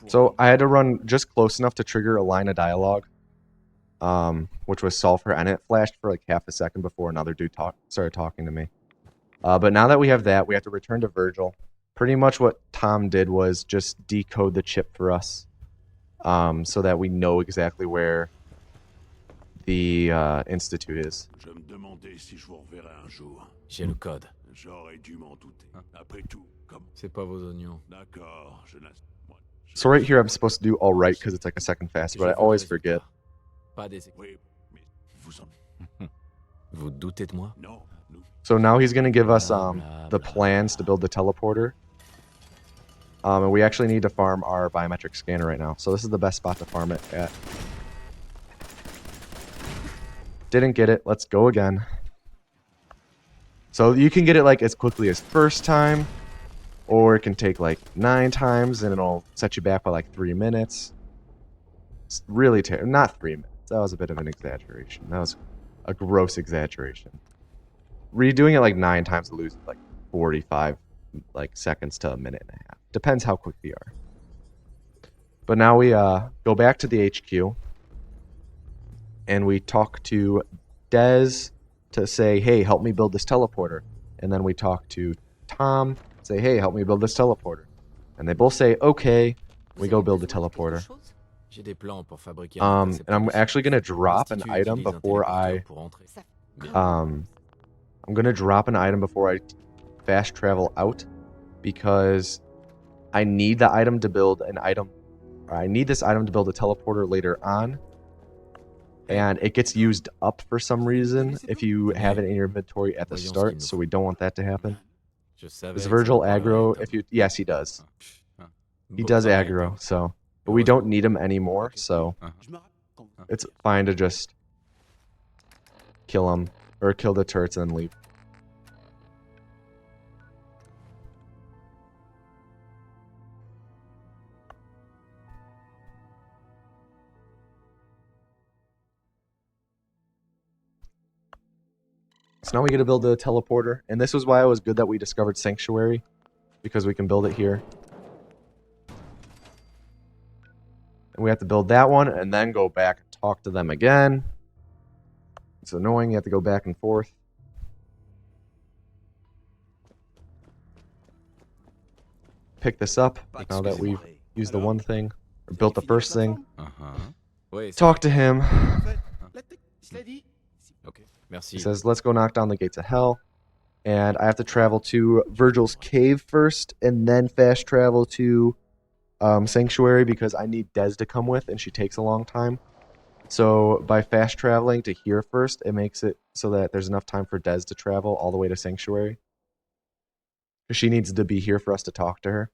So I had to run just close enough to trigger a line of dialogue, which was sulfur, and it flashed for like half a second before another dude started talking to me. But now that we have that, we have to return to Virgil. Pretty much what Tom did was just decode the chip for us, so that we know exactly where the institute is. J'ai le code. C'est pas vos oignons. So right here, I'm supposed to do all right because it's like a second faster, but I always forget. Vous doutez de moi? So now he's going to give us the plans to build the teleporter. And we actually need to farm our biometric scanner right now. So this is the best spot to farm it at. Didn't get it. Let's go again. So you can get it like as quickly as first time, or it can take like 9 times and it'll set you back by like 3 minutes. It's really terrible. Not 3 minutes. That was a bit of an exaggeration. That was a gross exaggeration. Redoing it like 9 times will lose like 45 like seconds to a minute and a half. Depends how quick we are. But now we go back to the HQ and we talk to Dez to say, hey, help me build this teleporter. And then we talk to Tom, say, hey, help me build this teleporter. And they both say, okay. We go build the teleporter. And I'm actually going to drop an item before I I'm going to drop an item before I fast travel out because I need the item to build an item. I need this item to build a teleporter later on. And it gets used up for some reason if you have it in your inventory at the start, so we don't want that to happen. Does Virgil aggro if you... Yes, he does. He does aggro, so... But we don't need him anymore, so... It's fine to just... kill him. Or kill the turrets and then leave. So now we get to build a teleporter. And this was why it was good that we discovered Sanctuary. Because we can build it here. And we have to build that one and then go back and talk to them again. It's annoying, you have to go back and forth. Pick this up now that we've used the one thing. Or built the first thing. Talk to him. He says, let's go knock down the gates of hell. And I have to travel to Virgil's cave first, and then fast travel to Sanctuary because I need Des to come with, and she takes a long time. So by fast traveling to here first, it makes it so that there's enough time for Des to travel all the way to Sanctuary. Because she needs to be here for us to talk to her.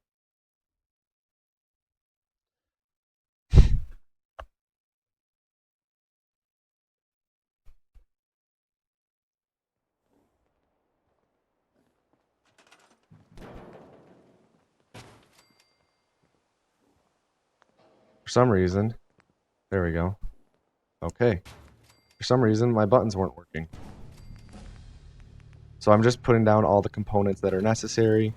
For some reason, there we go. Okay. For some reason, my buttons weren't working. So I'm just putting down all the components that are necessary.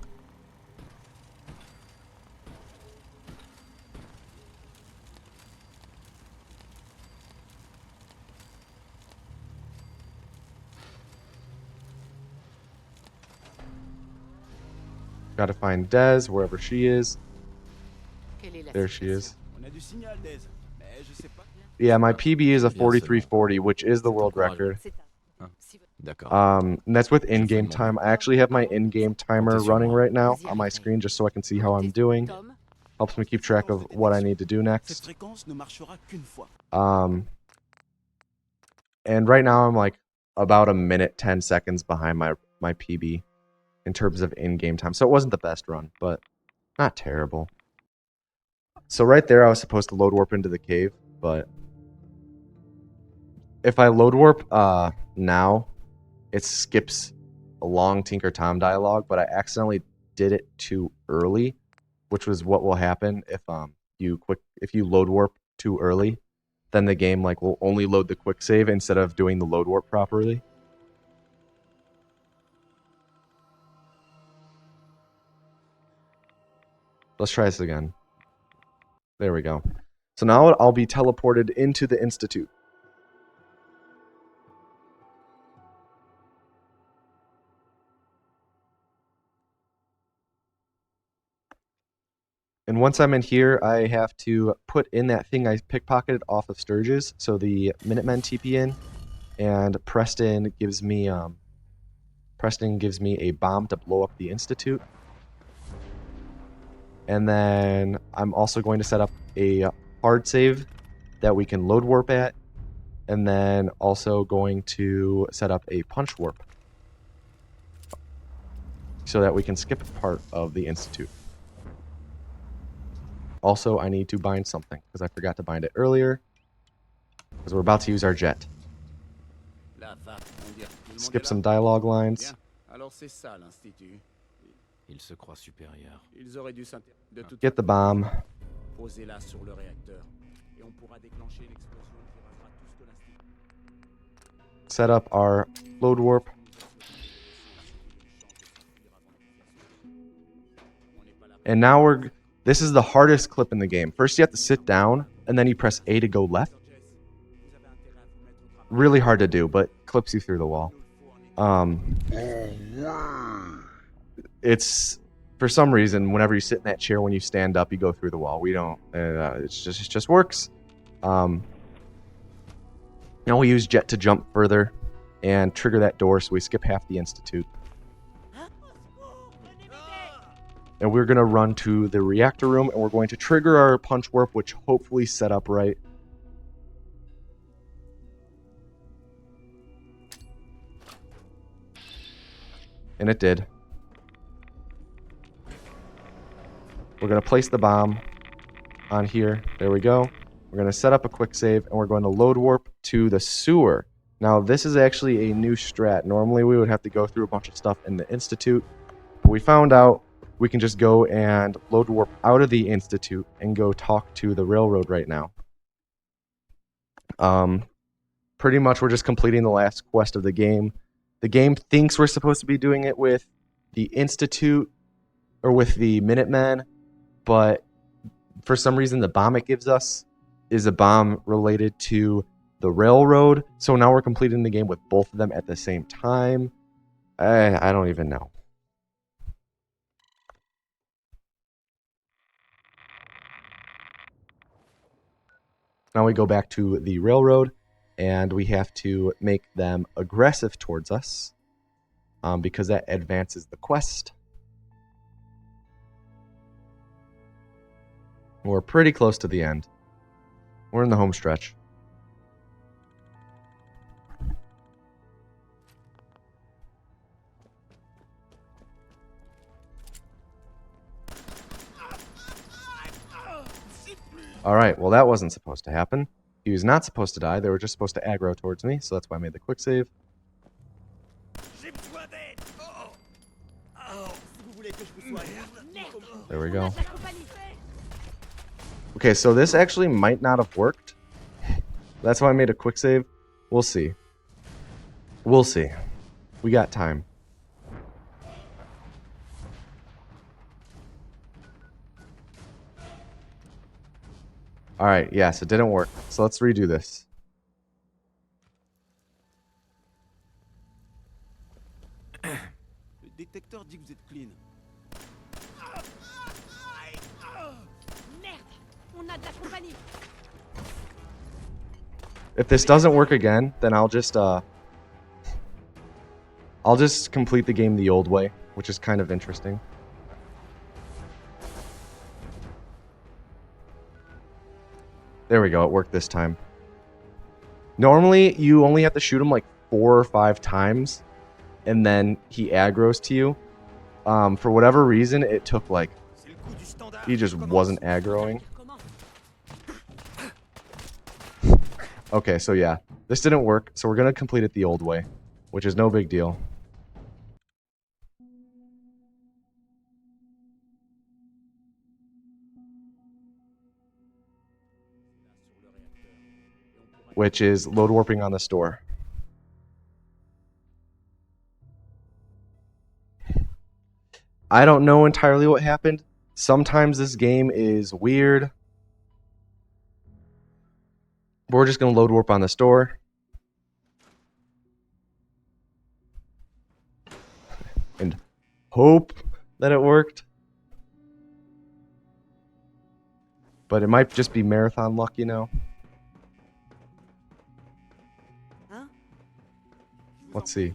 Gotta find Des, wherever she is. There she is. Yeah, my PB is a 4340, which is the world record. And that's with in-game time. I actually have my in-game timer running right now on my screen just so I can see how I'm doing. Helps me keep track of what I need to do next. And right now I'm like about a minute 10 seconds behind my PB in terms of in-game time. So it wasn't the best run, but not terrible. So right there I was supposed to load warp into the cave, but if I load warp now, it skips a long Tinker Tom dialogue, but I accidentally did it too early, which was what will happen if you load warp too early, then the game will only load the quick save instead of doing the load warp properly. Let's try this again. There we go. So now I'll be teleported into the Institute. And once I'm in here, I have to put in that thing I pickpocketed off of Sturgis. So the Minutemen TP in, and Preston gives me a bomb to blow up the Institute. And then I'm also going to set up a hard save that we can load warp at, and then also going to set up a punch warp so that we can skip part of the Institute. Also, I need to bind something, because I forgot to bind it earlier, because we're about to use our jet. Skip some dialogue lines. Get the bomb. Set up our load warp. And now this is the hardest clip in the game. First you have to sit down, and then you press A to go left. Really hard to do, but clips you through the wall. It's, for some reason, whenever you sit in that chair, when you stand up, you go through the wall. We don't, it just works. Now we use jet to jump further. and trigger that door, so we skip half the Institute. And we're going to run to the reactor room, and we're going to trigger our punch warp, which hopefully set up right. And it did. We're going to place the bomb on here. There we go. We're going to set up a quick save, and we're going to load warp to the sewer. Now, this is actually a new strat. Normally, we would have to go through a bunch of stuff in the Institute, but we found out we can just go and load warp out of the Institute and go talk to the railroad right now. Pretty much we're just completing the last quest of the game. The game thinks we're supposed to be doing it with the Institute or with the Minutemen, but for some reason the bomb it gives us is a bomb related to the railroad. So now we're completing the game with both of them at the same time. I don't even know. Now we go back to the railroad, and we have to make them aggressive towards us because that advances the quest. We're pretty close to the end. We're in the home stretch. Alright, well that wasn't supposed to happen. He was not supposed to die, they were just supposed to aggro towards me, so that's why I made the quick save. There we go. Okay, so this actually might not have worked. That's why I made a quick save. We'll see. We'll see. We got time. Alright, yes, it didn't work. So let's redo this. Le détecteur dit que vous êtes clean. If this doesn't work again, then I'll just complete the game the old way, which is kind of interesting. There we go, it worked this time. Normally, you only have to shoot him like 4 or 5 times, and then he aggroes to you. For whatever reason, it took like... He just wasn't aggroing. Okay, so yeah, this didn't work, so we're going to complete it the old way, which is no big deal. Which is load warping on the store. I don't know entirely what happened. Sometimes this game is weird. But we're just going to load warp on the store. And hope that it worked. But it might just be marathon luck, you know. Let's see.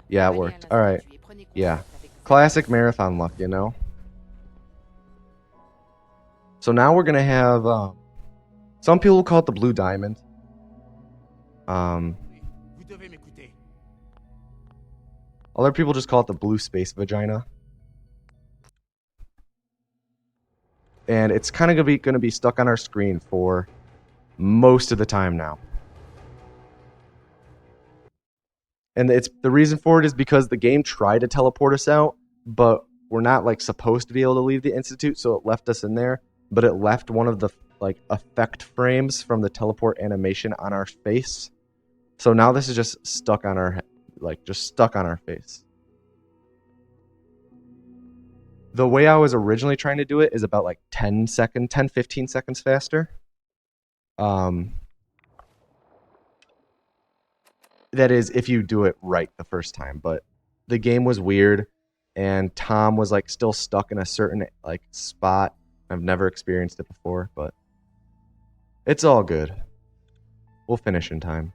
Yeah, it worked. Alright. Yeah. Classic marathon luck, you know. So now we're going to have... some people call it the blue diamond. Other people just call it the blue space vagina. And it's kind of going to be stuck on our screen for most of the time now. And the reason for it is because the game tried to teleport us out, but we're not like supposed to be able to leave the Institute, so it left us in there. But it left one of the like effect frames from the teleport animation on our face. So now this is just stuck on our stuck on our face. The way I was originally trying to do it is about like 15 seconds faster. That is if you do it right the first time, but the game was weird and Tom was like still stuck in a certain like spot. I've never experienced it before, but It's all good. We'll finish in time.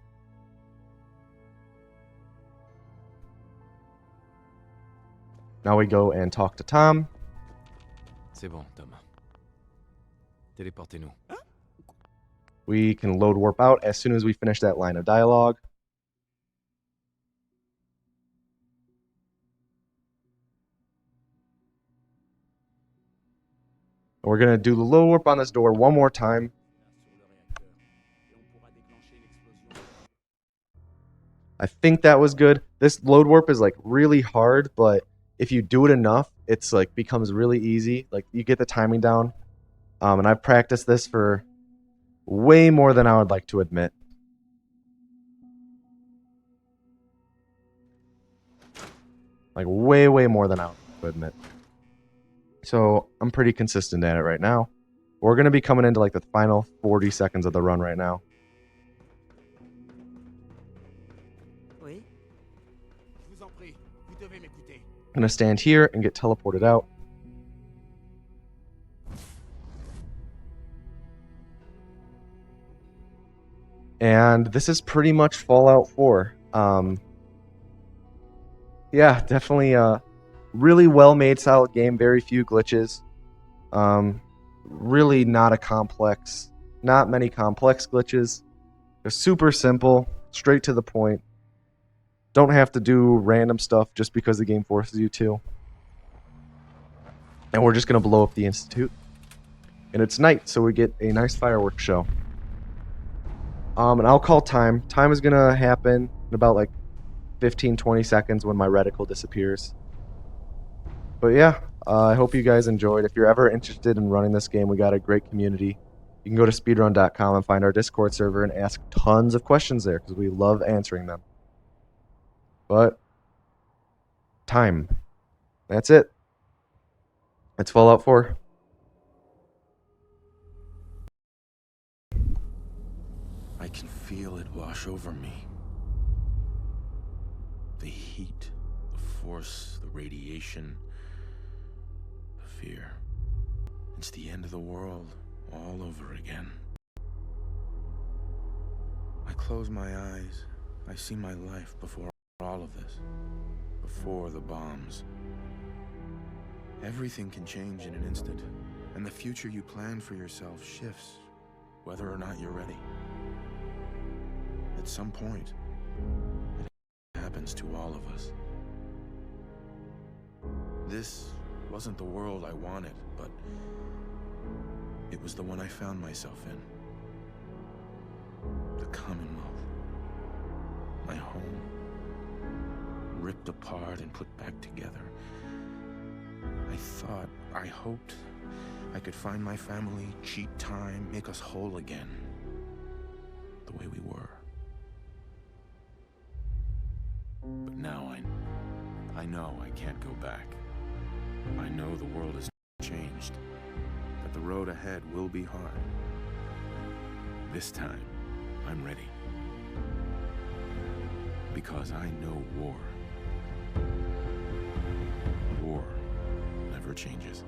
Now we go and talk to Tom. C'est bon, Tom. Téléportez-nous. We can load warp out as soon as we finish that line of dialogue. We're going to do the load warp on this door one more time. I think that was good. This load warp is like really hard, but if you do it enough, it's like becomes really easy. Like you get the timing down. And I've practiced this for way more than I would like to admit. Like way more than I would like to admit. So I'm pretty consistent at it right now. We're going to be coming into like the final 40 seconds of the run right now. I'm going to stand here and get teleported out. And this is pretty much Fallout 4. Yeah, definitely a really well-made, solid game. Very few glitches. Really not many complex glitches. They're super simple, straight to the point. Don't have to do random stuff just because the game forces you to. And we're just going to blow up the Institute. And it's night, so we get a nice fireworks show. And I'll call time. Time is going to happen in about like 15-20 seconds when my reticle disappears. But yeah, I hope you guys enjoyed. If you're ever interested in running this game, we got a great community. You can go to speedrun.com and find our Discord server and ask tons of questions there because we love answering them. But time. That's it. It's Fallout 4. I can feel it wash over me. The heat, the force, the radiation, the fear. It's the end of the world all over again. I close my eyes. I see my life before all of this. Before the bombs. Everything can change in an instant, and the future you plan for yourself shifts, whether or not you're ready. At some point, it happens to all of us. This wasn't the world I wanted, but it was the one I found myself in. The Commonwealth. My home. Ripped apart and put back together. I hoped I could find my family, cheat time, make us whole again. The way we were. But now I know I can't go back. I know the world has changed. That the road ahead will be hard. This time, I'm ready. Because I know war. War never changes.